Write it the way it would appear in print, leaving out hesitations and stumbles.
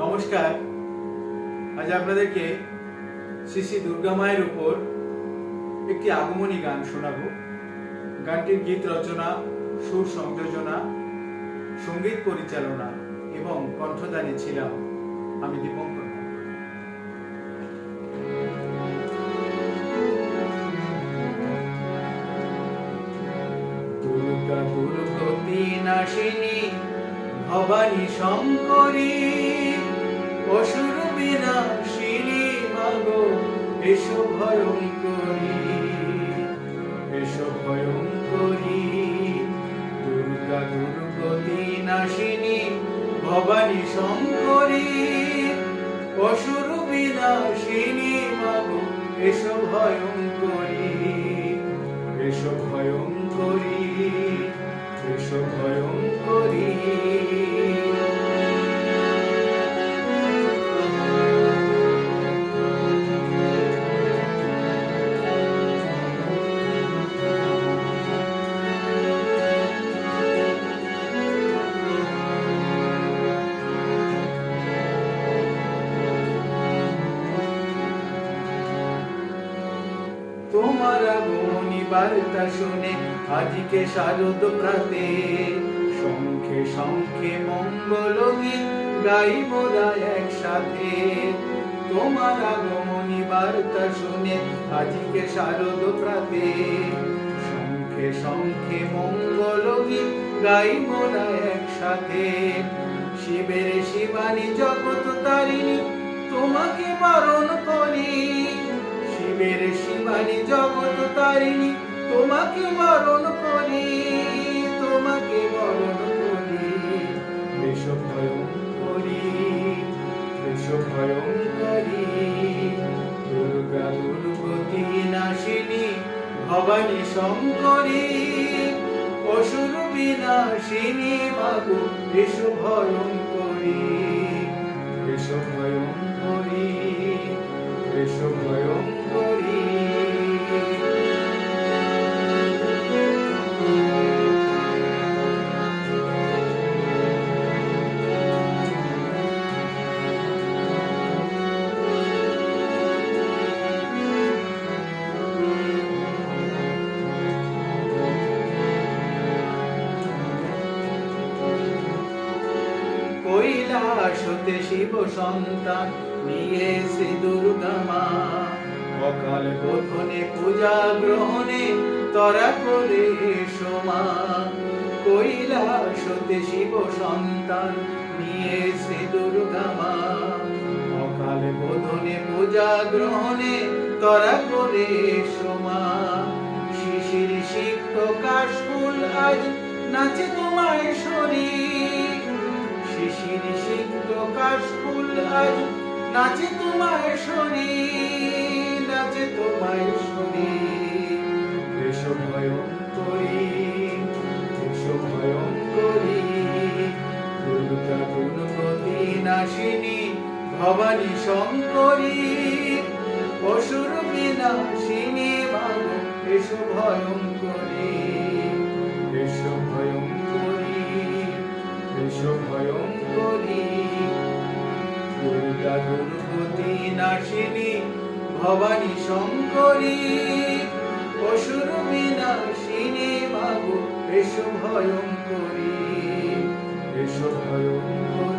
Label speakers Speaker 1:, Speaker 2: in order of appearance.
Speaker 1: নমস্কার। আজ আপনাদেরকে শ্রী শ্রী দুর্গা মায়ের উপর একটি আগমনী গান শোনাবো। গানটির গীত রচনা, সুর সংযোজনা, সঙ্গীত পরিচালনা এবং কণ্ঠদানে ছিলাম আমি দীপঙ্কর। দুর্গা দুর্গতি নাশিনী ভবানী শঙ্করী, অসুর বিনাশিনী মাগো এসো ভয়ঙ্করী, এসো ভয়ঙ্করী। দুর্গা দুর্গতি নাশিনী ভবানী শঙ্করী, অসুর বিনাশিনী মাগো এসো ভয়ঙ্করী, এসো ভয়ঙ্করী, এসো ভয়ঙ্করী। তোমার আগমনী বার্তা শুনে আজকে শারদ প্রাতে, শঙ্খে শঙ্খে মঙ্গল গীত গাই মোরা একসাথে। তোমার আগমনী বার্তা শুনে আজকে শারদ প্রাতে, শঙ্খে শঙ্খে মঙ্গল গীত গাই মোরা একসাথে। শিবের শিবানী জগৎ তারিণী তোমাকে বরণ করি, শিবের শিবানী জগৎ তারিণী তোমাকে বরণ করি, তোমাকে বরণ করি। এসো ভয়ঙ্করী, এসো ভয়ঙ্করী। দুর্গা দুর্গতি নাশিনী ভবানী শঙ্করী, অসুর বিনাশিনী মাগো এসো ভয়ঙ্করী, এসো ভয়ঙ্করী, এসো ভয়ঙ্করী। কৈলাস হতে শিব সন্তান নিয়ে শ্রী দুর্গা মা, অকাল বোধনে পূজা গ্রহণে তরা করে এসো মা। কৈলাস হতে শিব সন্তান নিয়ে শ্রী দুর্গা মা, অকাল বোধনে পূজা গ্রহণে তরা করে এসো মা। শিশির সিক্ত কাশফুল আজ নাচে তোমার শরীর, শিশির সিক্ত কাশফুল আজ নাচে তোমার শরীর, নাচে তোমার শরীর। এসো ভয়ঙ্করী, এসো ভয়ঙ্করী। দুর্গা দুর্গতি নাশিনী ভবানী শঙ্করী, অসুর বিনাশিনী মাগো এসো ভয়ঙ্করী, এসো ভয়ঙ্করী, এসো ভয়ঙ্করী। দুর্গা দুর্গতি নাশিনী ভবানী শঙ্করী, অসুর বিনাশিনী মাগো এসো ভয়ঙ্করী, এসো ভয়ঙ্করী।